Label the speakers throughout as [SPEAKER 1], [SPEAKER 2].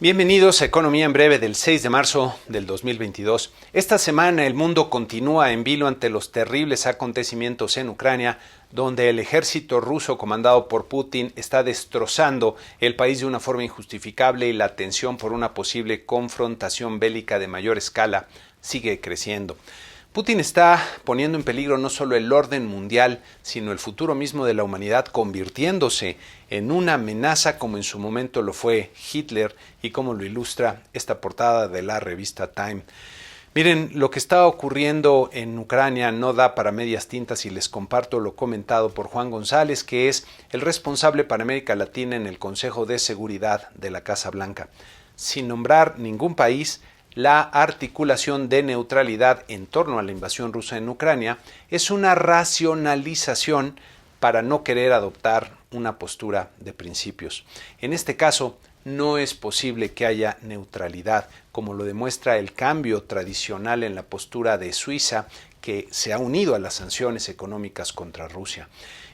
[SPEAKER 1] Bienvenidos a Economía en Breve del 6 de marzo del 2022. Esta semana el mundo continúa en vilo ante los terribles acontecimientos en Ucrania, donde el ejército ruso comandado por Putin está destrozando el país de una forma injustificable y la tensión por una posible confrontación bélica de mayor escala sigue creciendo. Putin está poniendo en peligro no solo el orden mundial, sino el futuro mismo de la humanidad, convirtiéndose en una amenaza como en su momento lo fue Hitler y como lo ilustra esta portada de la revista Time. Miren, lo que está ocurriendo en Ucrania no da para medias tintas y les comparto lo comentado por Juan González, que es el responsable para América Latina en el Consejo de Seguridad de la Casa Blanca. Sin nombrar ningún país, la articulación de neutralidad en torno a la invasión rusa en Ucrania es una racionalización para no querer adoptar una postura de principios. En este caso, no es posible que haya neutralidad, como lo demuestra el cambio tradicional en la postura de Suiza, que se ha unido a las sanciones económicas contra Rusia.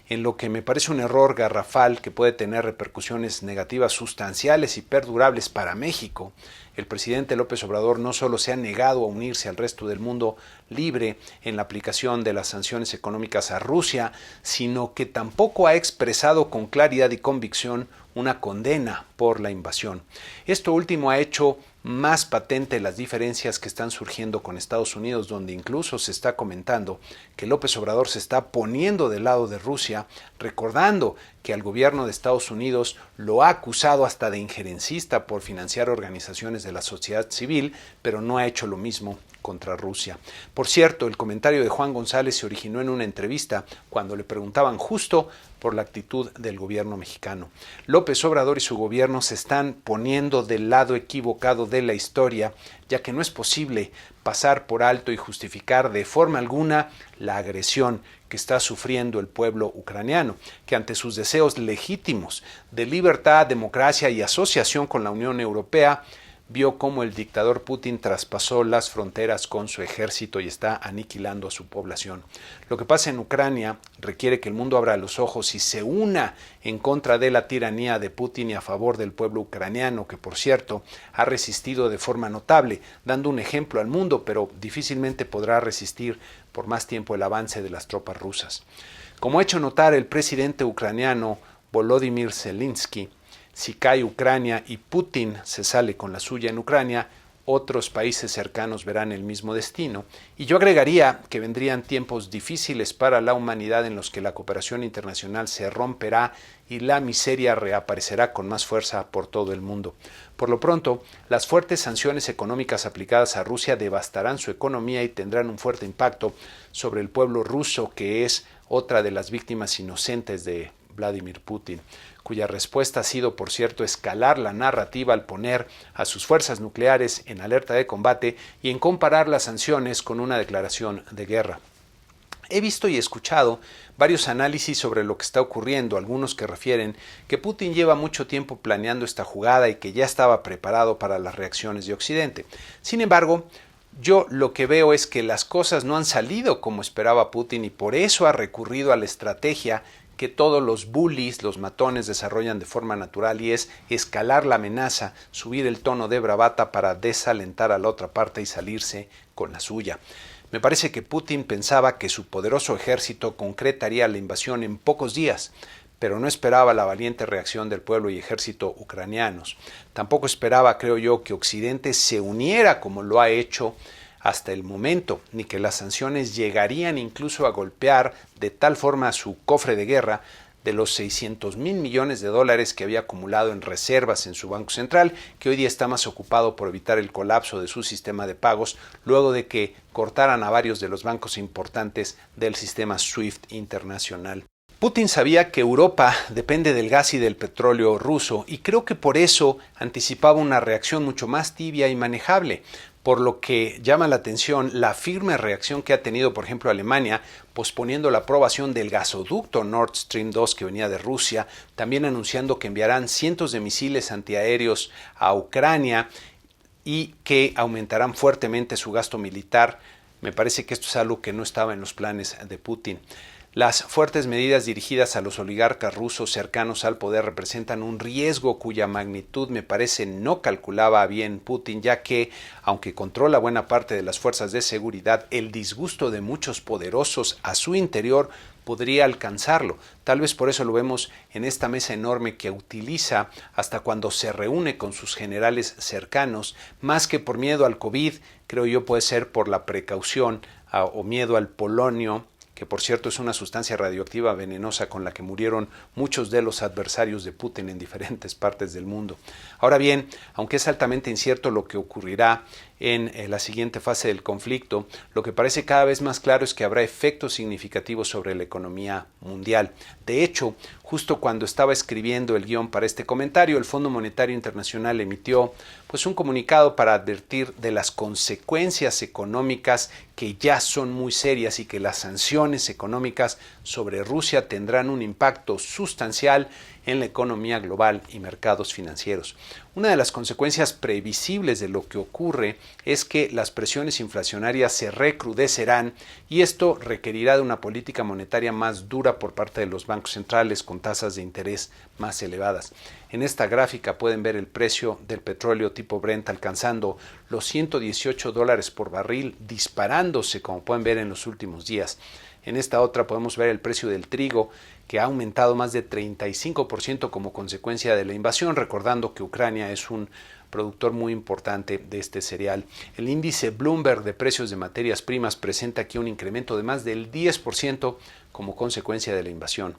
[SPEAKER 1] En lo que me parece un error garrafal que puede tener repercusiones negativas sustanciales y perdurables para México, el presidente López Obrador no solo se ha negado a unirse al resto del mundo libre en la aplicación de las sanciones económicas a Rusia, sino que tampoco ha expresado con claridad y convicción una condena por la invasión. Esto último ha hecho más patente las diferencias que están surgiendo con Estados Unidos, donde incluso se está comentando que López Obrador se está poniendo del lado de Rusia, recordando que al gobierno de Estados Unidos lo ha acusado hasta de injerencista por financiar organizaciones de la sociedad civil, pero no ha hecho lo mismo contra Rusia. Por cierto, el comentario de Juan González se originó en una entrevista cuando le preguntaban justo por la actitud del gobierno mexicano. López Obrador y su gobierno se están poniendo del lado equivocado de la historia, ya que no es posible pasar por alto y justificar de forma alguna la agresión que está sufriendo el pueblo ucraniano, que ante sus deseos legítimos de libertad, democracia y asociación con la Unión Europea, vio cómo el dictador Putin traspasó las fronteras con su ejército y está aniquilando a su población. Lo que pasa en Ucrania requiere que el mundo abra los ojos y se una en contra de la tiranía de Putin y a favor del pueblo ucraniano, que por cierto ha resistido de forma notable, dando un ejemplo al mundo, pero difícilmente podrá resistir por más tiempo el avance de las tropas rusas. Como ha hecho notar el presidente ucraniano Volodymyr Zelensky, si cae Ucrania y Putin se sale con la suya en Ucrania, otros países cercanos verán el mismo destino. Y yo agregaría que vendrían tiempos difíciles para la humanidad en los que la cooperación internacional se romperá y la miseria reaparecerá con más fuerza por todo el mundo. Por lo pronto, las fuertes sanciones económicas aplicadas a Rusia devastarán su economía y tendrán un fuerte impacto sobre el pueblo ruso, que es otra de las víctimas inocentes de Vladimir Putin, cuya respuesta ha sido, por cierto, escalar la narrativa al poner a sus fuerzas nucleares en alerta de combate y en comparar las sanciones con una declaración de guerra. He visto y escuchado varios análisis sobre lo que está ocurriendo, algunos que refieren que Putin lleva mucho tiempo planeando esta jugada y que ya estaba preparado para las reacciones de Occidente. Sin embargo, yo lo que veo es que las cosas no han salido como esperaba Putin y por eso ha recurrido a la estrategia que todos los bullies, los matones, desarrollan de forma natural, y es escalar la amenaza, subir el tono de bravata para desalentar a la otra parte y salirse con la suya. Me parece que Putin pensaba que su poderoso ejército concretaría la invasión en pocos días, pero no esperaba la valiente reacción del pueblo y ejército ucranianos. Tampoco esperaba, creo yo, que Occidente se uniera como lo ha hecho hasta el momento, ni que las sanciones llegarían incluso a golpear de tal forma su cofre de guerra de los 600,000 millones de dólares que había acumulado en reservas en su Banco Central, que hoy día está más ocupado por evitar el colapso de su sistema de pagos, luego de que cortaran a varios de los bancos importantes del sistema SWIFT internacional. Putin sabía que Europa depende del gas y del petróleo ruso y creo que por eso anticipaba una reacción mucho más tibia y manejable, por lo que llama la atención la firme reacción que ha tenido, por ejemplo, Alemania, posponiendo la aprobación del gasoducto Nord Stream 2 que venía de Rusia, también anunciando que enviarán cientos de misiles antiaéreos a Ucrania y que aumentarán fuertemente su gasto militar. Me parece que esto es algo que no estaba en los planes de Putin. Las fuertes medidas dirigidas a los oligarcas rusos cercanos al poder representan un riesgo cuya magnitud me parece no calculaba bien Putin, ya que, aunque controla buena parte de las fuerzas de seguridad, el disgusto de muchos poderosos a su interior podría alcanzarlo. Tal vez por eso lo vemos en esta mesa enorme que utiliza hasta cuando se reúne con sus generales cercanos, más que por miedo al COVID, creo yo puede ser por la precaución o miedo al polonio, que por cierto es una sustancia radioactiva venenosa con la que murieron muchos de los adversarios de Putin en diferentes partes del mundo. Ahora bien, aunque es altamente incierto lo que ocurrirá en la siguiente fase del conflicto, lo que parece cada vez más claro es que habrá efectos significativos sobre la economía mundial. De hecho, justo cuando estaba escribiendo el guión para este comentario, el Fondo Monetario Internacional emitió un comunicado para advertir de las consecuencias económicas que ya son muy serias y que las sanciones económicas sobre Rusia tendrán un impacto sustancial en la economía global y mercados financieros. Una de las consecuencias previsibles de lo que ocurre es que las presiones inflacionarias se recrudecerán y esto requerirá de una política monetaria más dura por parte de los bancos centrales con tasas de interés más elevadas. En esta gráfica pueden ver el precio del petróleo tipo Brent alcanzando los $118 por barril, disparándose como pueden ver en los últimos días. En esta otra podemos ver el precio del trigo, que ha aumentado más de 35% como consecuencia de la invasión, recordando que Ucrania es un productor muy importante de este cereal. El índice Bloomberg de precios de materias primas presenta aquí un incremento de más del 10% como consecuencia de la invasión.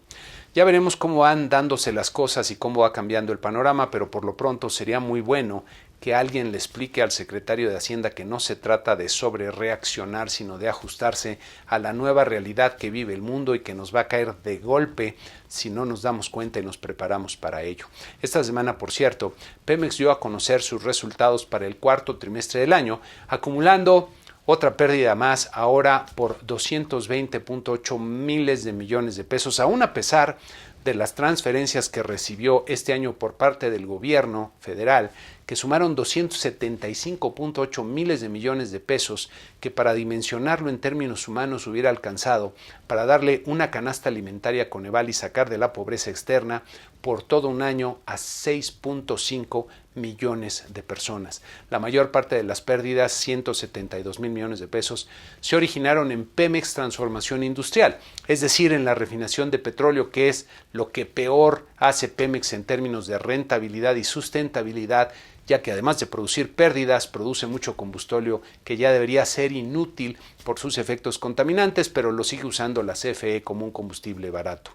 [SPEAKER 1] Ya veremos cómo van dándose las cosas y cómo va cambiando el panorama, pero por lo pronto sería muy bueno que alguien le explique al secretario de Hacienda que no se trata de sobrereaccionar, sino de ajustarse a la nueva realidad que vive el mundo y que nos va a caer de golpe si no nos damos cuenta y nos preparamos para ello. Esta semana, por cierto, Pemex dio a conocer sus resultados para el cuarto trimestre del año, acumulando otra pérdida más, ahora por 220.8 miles de millones de pesos, aún a pesar de las transferencias que recibió este año por parte del gobierno federal, que sumaron 275.8 miles de millones de pesos, que para dimensionarlo en términos humanos hubiera alcanzado para darle una canasta alimentaria Coneval y sacar de la pobreza externa por todo un año a 6.5 millones de personas. La mayor parte de las pérdidas, 172 mil millones de pesos, se originaron en Pemex Transformación Industrial, es decir, en la refinación de petróleo, que es lo que peor hace Pemex en términos de rentabilidad y sustentabilidad, ya que además de producir pérdidas, produce mucho combustible que ya debería ser inútil por sus efectos contaminantes, pero lo sigue usando la CFE como un combustible barato.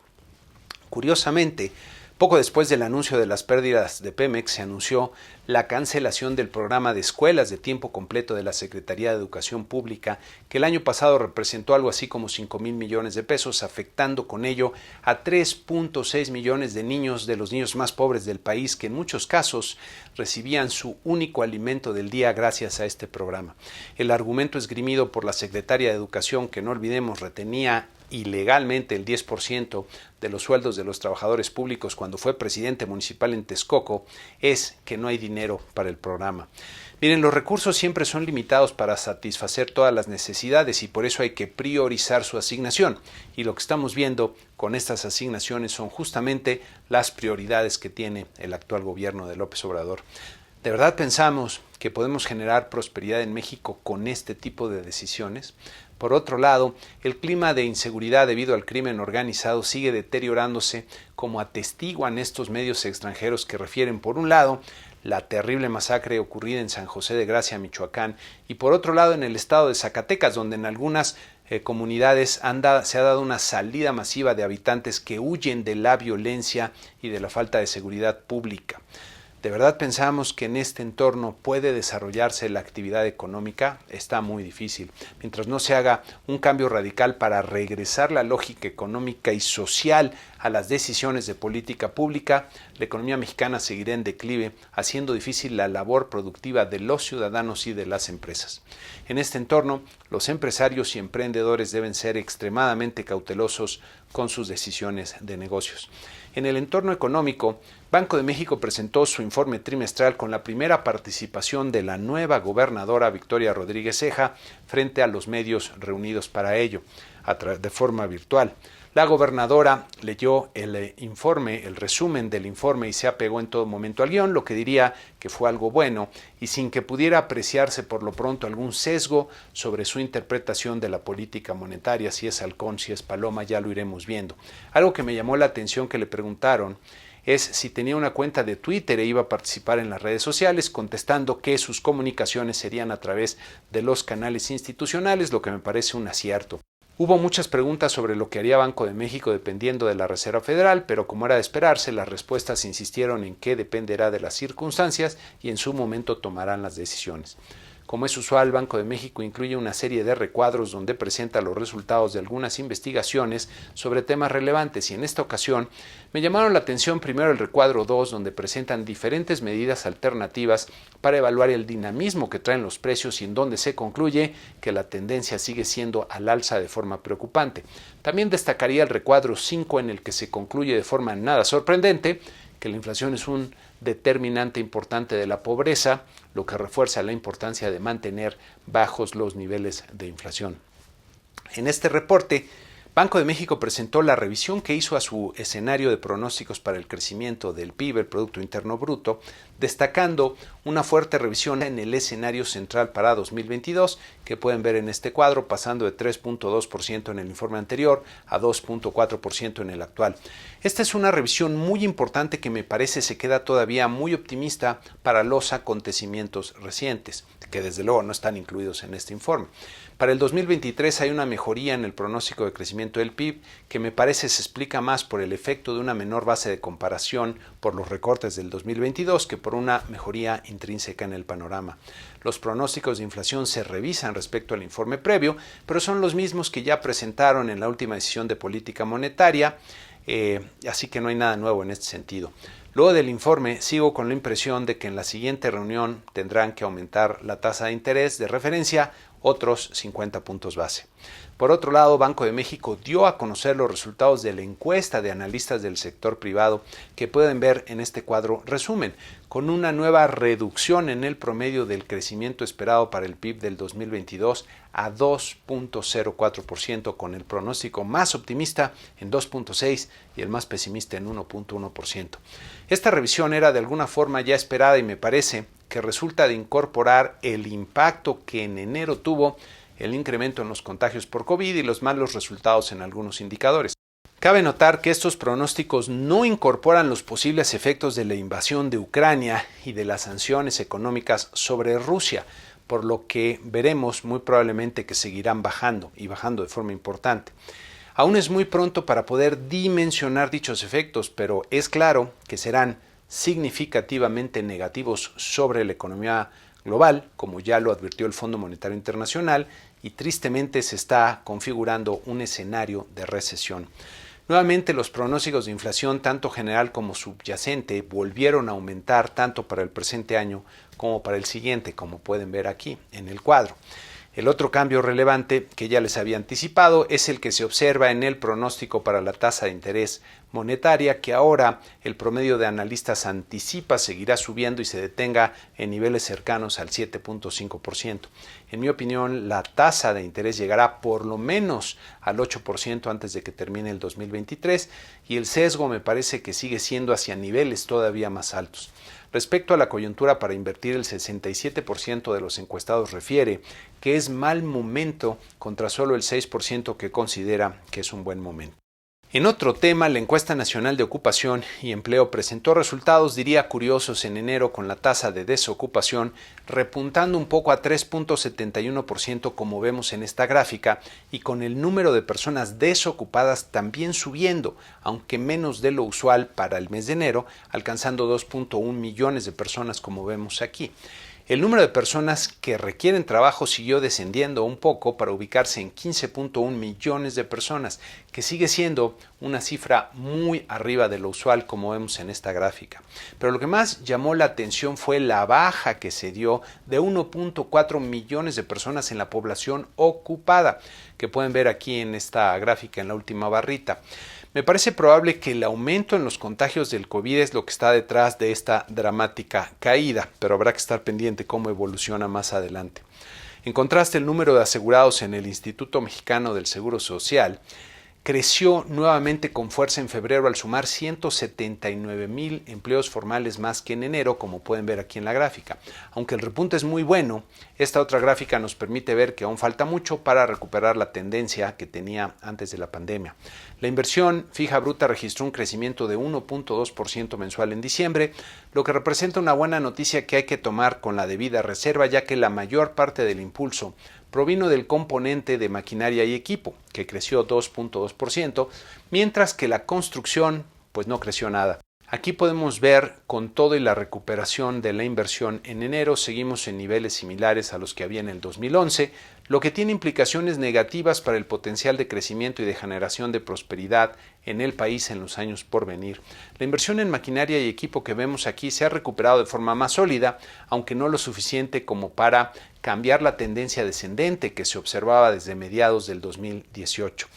[SPEAKER 1] Curiosamente, poco después del anuncio de las pérdidas de Pemex, se anunció la cancelación del programa de escuelas de tiempo completo de la Secretaría de Educación Pública, que el año pasado representó algo así como 5 mil millones de pesos, afectando con ello a 3.6 millones de niños, de los niños más pobres del país, que en muchos casos recibían su único alimento del día gracias a este programa. El argumento esgrimido por la Secretaría de Educación, que no olvidemos retenía ilegalmente el 10% de los sueldos de los trabajadores públicos cuando fue presidente municipal en Texcoco, es que no hay dinero para el programa. Miren, los recursos siempre son limitados para satisfacer todas las necesidades y por eso hay que priorizar su asignación. Y lo que estamos viendo con estas asignaciones son justamente las prioridades que tiene el actual gobierno de López Obrador. ¿De verdad pensamos que podemos generar prosperidad en México con este tipo de decisiones? Por otro lado, el clima de inseguridad debido al crimen organizado sigue deteriorándose, como atestiguan estos medios extranjeros que refieren, por un lado, la terrible masacre ocurrida en San José de Gracia, Michoacán, y por otro lado en el estado de Zacatecas, donde en algunas comunidades se ha dado una salida masiva de habitantes que huyen de la violencia y de la falta de seguridad pública. ¿De verdad pensamos que en este entorno puede desarrollarse la actividad económica? Está muy difícil. Mientras no se haga un cambio radical para regresar la lógica económica y social a las decisiones de política pública, la economía mexicana seguirá en declive, haciendo difícil la labor productiva de los ciudadanos y de las empresas. En este entorno, los empresarios y emprendedores deben ser extremadamente cautelosos con sus decisiones de negocios. En el entorno económico, Banco de México presentó su informe trimestral con la primera participación de la nueva gobernadora Victoria Rodríguez Ceja frente a los medios reunidos para ello. de forma virtual. La gobernadora leyó el resumen del informe y se apegó en todo momento al guión, lo que diría que fue algo bueno y sin que pudiera apreciarse por lo pronto algún sesgo sobre su interpretación de la política monetaria, si es halcón, si es paloma, ya lo iremos viendo. Algo que me llamó la atención que le preguntaron es si tenía una cuenta de Twitter e iba a participar en las redes sociales, contestando que sus comunicaciones serían a través de los canales institucionales, lo que me parece un acierto. Hubo muchas preguntas sobre lo que haría Banco de México dependiendo de la Reserva Federal, pero como era de esperarse, las respuestas insistieron en que dependerá de las circunstancias y en su momento tomarán las decisiones. Como es usual, Banco de México incluye una serie de recuadros donde presenta los resultados de algunas investigaciones sobre temas relevantes y en esta ocasión me llamaron la atención primero el recuadro 2 donde presentan diferentes medidas alternativas para evaluar el dinamismo que traen los precios y en donde se concluye que la tendencia sigue siendo al alza de forma preocupante. También destacaría el recuadro 5 en el que se concluye de forma nada sorprendente que la inflación es un determinante importante de la pobreza, lo que refuerza la importancia de mantener bajos los niveles de inflación. En este reporte, Banco de México presentó la revisión que hizo a su escenario de pronósticos para el crecimiento del PIB, el Producto Interno Bruto, destacando una fuerte revisión en el escenario central para 2022, que pueden ver en este cuadro, pasando de 3.2% en el informe anterior a 2.4% en el actual. Esta es una revisión muy importante que me parece se queda todavía muy optimista para los acontecimientos recientes, que desde luego no están incluidos en este informe. Para el 2023 hay una mejoría en el pronóstico de crecimiento del PIB que me parece se explica más por el efecto de una menor base de comparación por los recortes del 2022 que por una mejoría intrínseca en el panorama. Los pronósticos de inflación se revisan respecto al informe previo, pero son los mismos que ya presentaron en la última decisión de política monetaria, así que no hay nada nuevo en este sentido. Luego del informe, sigo con la impresión de que en la siguiente reunión tendrán que aumentar la tasa de interés de referencia otros 50 puntos base. Por otro lado, Banco de México dio a conocer los resultados de la encuesta de analistas del sector privado que pueden ver en este cuadro resumen, con una nueva reducción en el promedio del crecimiento esperado para el PIB del 2022 a 2.04%, con el pronóstico más optimista en 2.6% y el más pesimista en 1.1%. Esta revisión era de alguna forma ya esperada y me parece que resulta de incorporar el impacto que en enero tuvo el incremento en los contagios por COVID y los malos resultados en algunos indicadores. Cabe notar que estos pronósticos no incorporan los posibles efectos de la invasión de Ucrania y de las sanciones económicas sobre Rusia, por lo que veremos muy probablemente que seguirán bajando y bajando de forma importante. Aún es muy pronto para poder dimensionar dichos efectos, pero es claro que serán significativamente negativos sobre la economía global, como ya lo advirtió el Fondo Monetario Internacional, y tristemente se está configurando un escenario de recesión. Nuevamente, los pronósticos de inflación, tanto general como subyacente, volvieron a aumentar tanto para el presente año como para el siguiente, como pueden ver aquí en el cuadro. El otro cambio relevante que ya les había anticipado es el que se observa en el pronóstico para la tasa de interés monetaria, que ahora el promedio de analistas anticipa seguirá subiendo y se detenga en niveles cercanos al 7.5%. En mi opinión, la tasa de interés llegará por lo menos al 8% antes de que termine el 2023 y el sesgo me parece que sigue siendo hacia niveles todavía más altos. Respecto a la coyuntura para invertir, el 67% de los encuestados refiere que es mal momento contra solo el 6% que considera que es un buen momento. En otro tema, la encuesta nacional de ocupación y empleo presentó resultados, diría, curiosos en enero, con la tasa de desocupación repuntando un poco a 3.71% como vemos en esta gráfica y con el número de personas desocupadas también subiendo, aunque menos de lo usual para el mes de enero, alcanzando 2.1 millones de personas como vemos aquí. El número de personas que requieren trabajo siguió descendiendo un poco para ubicarse en 15.1 millones de personas, que sigue siendo una cifra muy arriba de lo usual como vemos en esta gráfica. Pero lo que más llamó la atención fue la baja que se dio de 1.4 millones de personas en la población ocupada, que pueden ver aquí en esta gráfica en la última barrita. Me parece probable que el aumento en los contagios del COVID es lo que está detrás de esta dramática caída, pero habrá que estar pendiente cómo evoluciona más adelante. En contraste, el número de asegurados en el Instituto Mexicano del Seguro Social creció nuevamente con fuerza en febrero al sumar 179,000 empleos formales más que en enero, como pueden ver aquí en la gráfica. Aunque el repunte es muy bueno, esta otra gráfica nos permite ver que aún falta mucho para recuperar la tendencia que tenía antes de la pandemia. La inversión fija bruta registró un crecimiento de 1.2% mensual en diciembre, lo que representa una buena noticia que hay que tomar con la debida reserva, ya que la mayor parte del impulso provino del componente de maquinaria y equipo, que creció 2.2%, mientras que la construcción pues no creció nada. Aquí podemos ver con todo y la recuperación de la inversión en enero, seguimos en niveles similares a los que había en el 2011, lo que tiene implicaciones negativas para el potencial de crecimiento y de generación de prosperidad en el país en los años por venir. La inversión en maquinaria y equipo que vemos aquí se ha recuperado de forma más sólida, aunque no lo suficiente como para cambiar la tendencia descendente que se observaba desde mediados del 2018.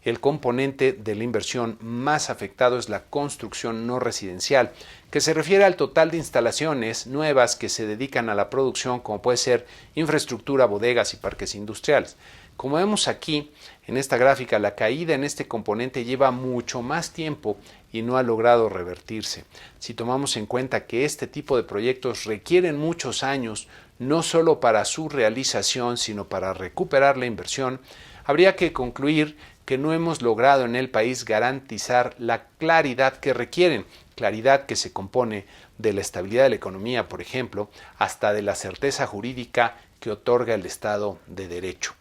[SPEAKER 1] El componente de la inversión más afectado es la construcción no residencial, que se refiere al total de instalaciones nuevas que se dedican a la producción, como puede ser infraestructura, bodegas y parques industriales. Como vemos aquí en esta gráfica, la caída en este componente lleva mucho más tiempo y no ha logrado revertirse. Si tomamos en cuenta que este tipo de proyectos requieren muchos años, no solo para su realización, sino para recuperar la inversión, habría que concluir que no hemos logrado en el país garantizar la claridad que requieren, claridad que se compone de la estabilidad de la economía, por ejemplo, hasta de la certeza jurídica que otorga el Estado de Derecho.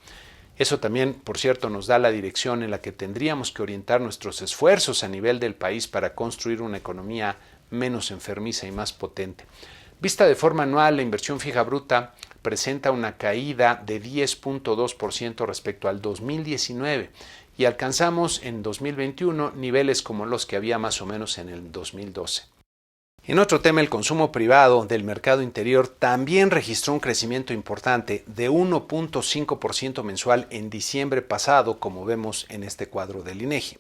[SPEAKER 1] Eso también, por cierto, nos da la dirección en la que tendríamos que orientar nuestros esfuerzos a nivel del país para construir una economía menos enfermiza y más potente. Vista de forma anual, la inversión fija bruta presenta una caída de 10.2% respecto al 2019 y alcanzamos en 2021 niveles como los que había más o menos en el 2012. En otro tema, el consumo privado del mercado interior también registró un crecimiento importante de 1.5% mensual en diciembre pasado, como vemos en este cuadro del INEGI.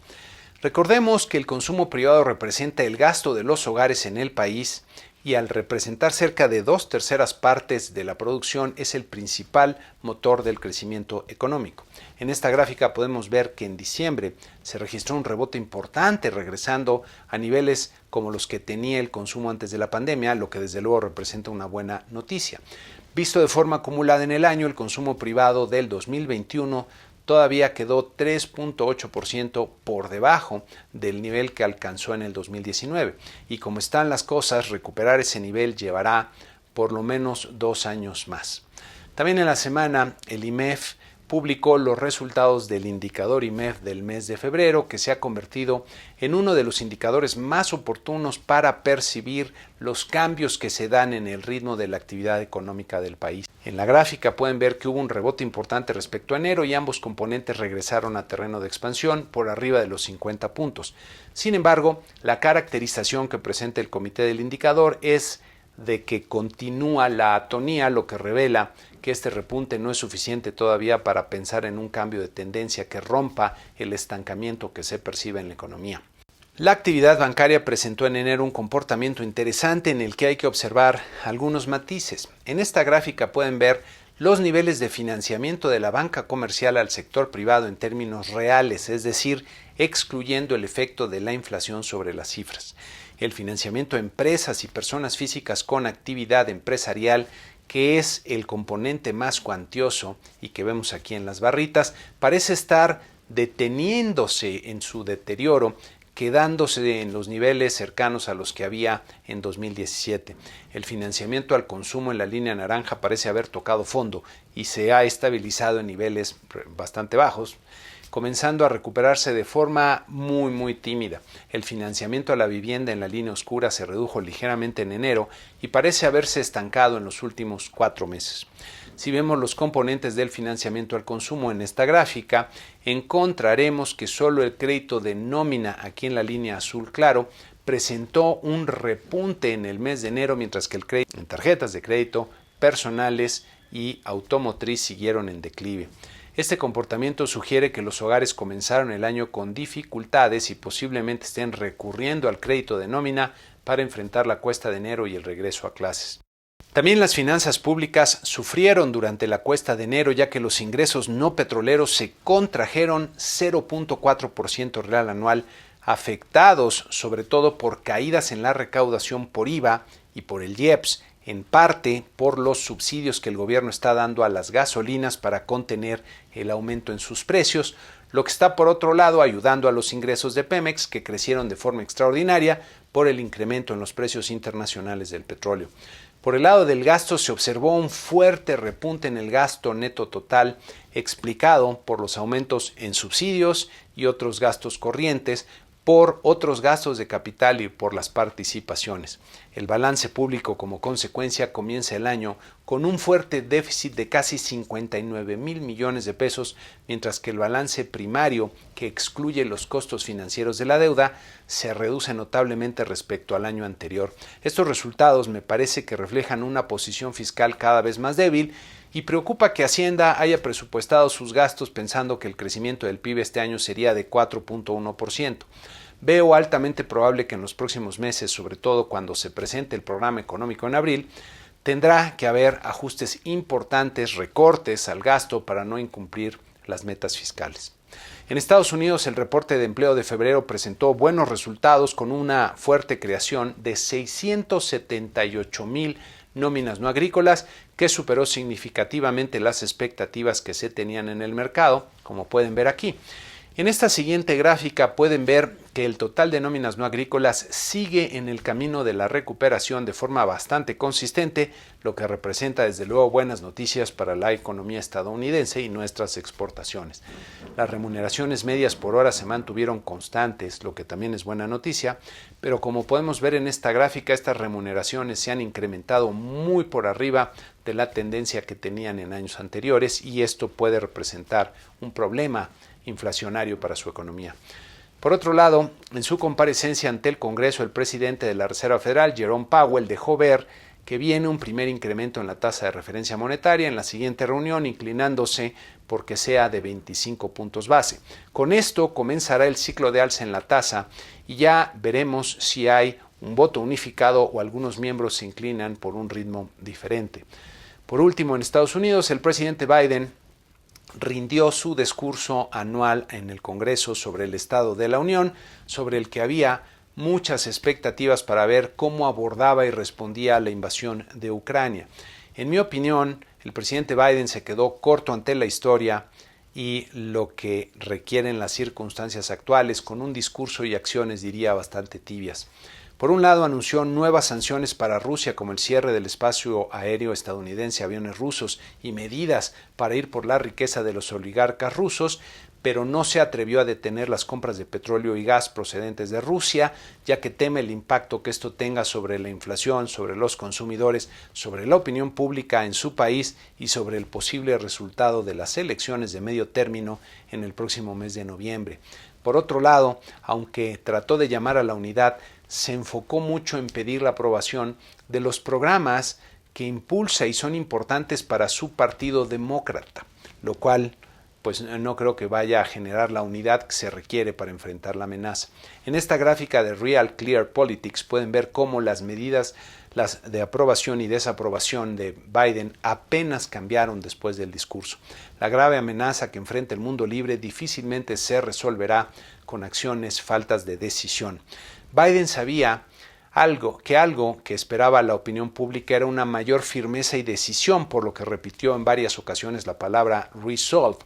[SPEAKER 1] Recordemos que el consumo privado representa el gasto de los hogares en el país y al representar cerca de 2/3 partes de la producción es el principal motor del crecimiento económico. En esta gráfica podemos ver que en diciembre se registró un rebote importante, regresando a niveles como los que tenía el consumo antes de la pandemia, lo que desde luego representa una buena noticia. Visto de forma acumulada en el año, el consumo privado del 2021 todavía quedó 3.8% por debajo del nivel que alcanzó en el 2019. Y como están las cosas, recuperar ese nivel llevará por lo menos 2 años más. También en la semana, el IMEF publicó los resultados del indicador IMEF del mes de febrero, que se ha convertido en uno de los indicadores más oportunos para percibir los cambios que se dan en el ritmo de la actividad económica del país. En la gráfica pueden ver que hubo un rebote importante respecto a enero y ambos componentes regresaron a terreno de expansión por arriba de los 50 puntos. Sin embargo, la caracterización que presenta el comité del indicador es de que continúa la atonía, lo que revela que este repunte no es suficiente todavía para pensar en un cambio de tendencia que rompa el estancamiento que se percibe en la economía. La actividad bancaria presentó en enero un comportamiento interesante en el que hay que observar algunos matices. En esta gráfica pueden ver los niveles de financiamiento de la banca comercial al sector privado en términos reales, es decir, excluyendo el efecto de la inflación sobre las cifras. El financiamiento a empresas y personas físicas con actividad empresarial, que es el componente más cuantioso y que vemos aquí en las barritas, parece estar deteniéndose en su deterioro, quedándose en los niveles cercanos a los que había en 2017. El financiamiento al consumo en la línea naranja parece haber tocado fondo y se ha estabilizado en niveles bastante bajos, comenzando a recuperarse de forma muy tímida. El financiamiento a la vivienda en la línea oscura se redujo ligeramente en enero y parece haberse estancado en los últimos 4 meses. Si vemos los componentes del financiamiento al consumo en esta gráfica, encontraremos que solo el crédito de nómina, aquí en la línea azul claro, presentó un repunte en el mes de enero, mientras que el crédito en tarjetas de crédito, personales y automotriz siguieron en declive. Este comportamiento sugiere que los hogares comenzaron el año con dificultades y posiblemente estén recurriendo al crédito de nómina para enfrentar la cuesta de enero y el regreso a clases. También las finanzas públicas sufrieron durante la cuesta de enero, ya que los ingresos no petroleros se contrajeron 0.4% real anual, afectados sobre todo por caídas en la recaudación por IVA y por el IEPS, en parte por los subsidios que el gobierno está dando a las gasolinas para contener el aumento en sus precios, lo que está por otro lado ayudando a los ingresos de Pemex, que crecieron de forma extraordinaria por el incremento en los precios internacionales del petróleo. Por el lado del gasto se observó un fuerte repunte en el gasto neto total, explicado por los aumentos en subsidios y otros gastos corrientes, por otros gastos de capital y por las participaciones. El balance público como consecuencia comienza el año con un fuerte déficit de casi 59,000 millones de pesos, mientras que el balance primario, que excluye los costos financieros de la deuda, se reduce notablemente respecto al año anterior. Estos resultados me parece que reflejan una posición fiscal cada vez más débil y preocupa que Hacienda haya presupuestado sus gastos pensando que el crecimiento del PIB este año sería de 4.1%. Veo altamente probable que en los próximos meses, sobre todo cuando se presente el programa económico en abril, tendrá que haber ajustes importantes, recortes al gasto para no incumplir las metas fiscales. En Estados Unidos, el reporte de empleo de febrero presentó buenos resultados con una fuerte creación de 678,000 nóminas no agrícolas, que superó significativamente las expectativas que se tenían en el mercado, como pueden ver aquí. En esta siguiente gráfica pueden ver que el total de nóminas no agrícolas sigue en el camino de la recuperación de forma bastante consistente, lo que representa desde luego buenas noticias para la economía estadounidense y nuestras exportaciones. Las remuneraciones medias por hora se mantuvieron constantes, lo que también es buena noticia, pero como podemos ver en esta gráfica, estas remuneraciones se han incrementado muy por arriba de la tendencia que tenían en años anteriores y esto puede representar un problema inflacionario para su economía. Por otro lado, en su comparecencia ante el Congreso, el presidente de la Reserva Federal, Jerome Powell, dejó ver que viene un primer incremento en la tasa de referencia monetaria en la siguiente reunión, inclinándose porque sea de 25 puntos base. Con esto comenzará el ciclo de alza en la tasa y ya veremos si hay un voto unificado o algunos miembros se inclinan por un ritmo diferente. Por último, en Estados Unidos, el presidente Biden rindió su discurso anual en el Congreso sobre el Estado de la Unión, sobre el que había muchas expectativas para ver cómo abordaba y respondía a la invasión de Ucrania. En mi opinión, el presidente Biden se quedó corto ante la historia y lo que requieren las circunstancias actuales, con un discurso y acciones, diría, bastante tibias. Por un lado, anunció nuevas sanciones para Rusia, como el cierre del espacio aéreo estadounidense a aviones rusos y medidas para ir por la riqueza de los oligarcas rusos, pero no se atrevió a detener las compras de petróleo y gas procedentes de Rusia, ya que teme el impacto que esto tenga sobre la inflación, sobre los consumidores, sobre la opinión pública en su país y sobre el posible resultado de las elecciones de medio término en el próximo mes de noviembre. Por otro lado, aunque trató de llamar a la unidad, se enfocó mucho en pedir la aprobación de los programas que impulsa y son importantes para su partido demócrata, lo cual pues no creo que vaya a generar la unidad que se requiere para enfrentar la amenaza. En esta gráfica de Real Clear Politics pueden ver cómo las medidas de aprobación y desaprobación de Biden apenas cambiaron después del discurso. La grave amenaza que enfrenta el mundo libre difícilmente se resolverá con acciones faltas de decisión. Biden sabía algo que esperaba la opinión pública era una mayor firmeza y decisión, por lo que repitió en varias ocasiones la palabra resolve,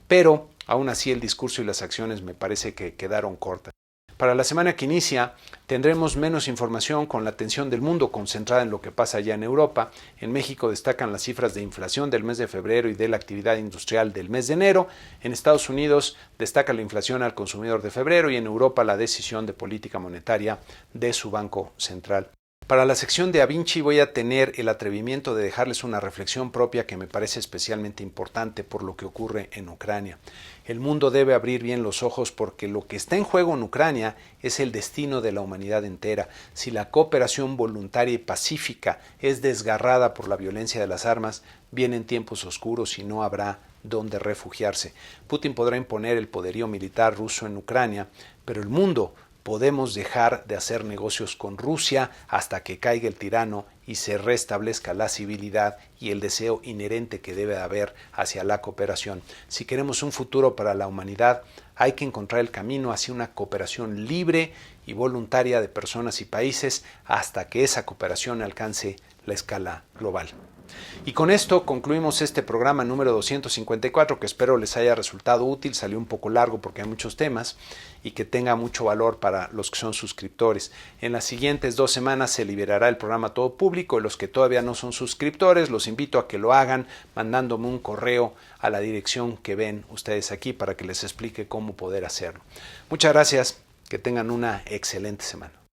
[SPEAKER 1] pero aún así el discurso y las acciones me parece que quedaron cortas. Para la semana que inicia tendremos menos información con la atención del mundo concentrada en lo que pasa allá en Europa. En México destacan las cifras de inflación del mes de febrero y de la actividad industrial del mes de enero. En Estados Unidos destaca la inflación al consumidor de febrero y en Europa la decisión de política monetaria de su Banco Central. Para la sección de A Vinci voy a tener el atrevimiento de dejarles una reflexión propia que me parece especialmente importante por lo que ocurre en Ucrania. El mundo debe abrir bien los ojos porque lo que está en juego en Ucrania es el destino de la humanidad entera. Si la cooperación voluntaria y pacífica es desgarrada por la violencia de las armas, vienen tiempos oscuros y no habrá dónde refugiarse. Putin podrá imponer el poderío militar ruso en Ucrania, pero el mundo podemos dejar de hacer negocios con Rusia hasta que caiga el tirano y se restablezca la civilidad y el deseo inherente que debe haber hacia la cooperación. Si queremos un futuro para la humanidad, hay que encontrar el camino hacia una cooperación libre y voluntaria de personas y países hasta que esa cooperación alcance la escala global. Y con esto concluimos este programa número 254, que espero les haya resultado útil. Salió un poco largo porque hay muchos temas y que tenga mucho valor para los que son suscriptores. En las siguientes 2 semanas se liberará el programa a todo público y los que todavía no son suscriptores los invito a que lo hagan mandándome un correo a la dirección que ven ustedes aquí para que les explique cómo poder hacerlo. Muchas gracias, que tengan una excelente semana.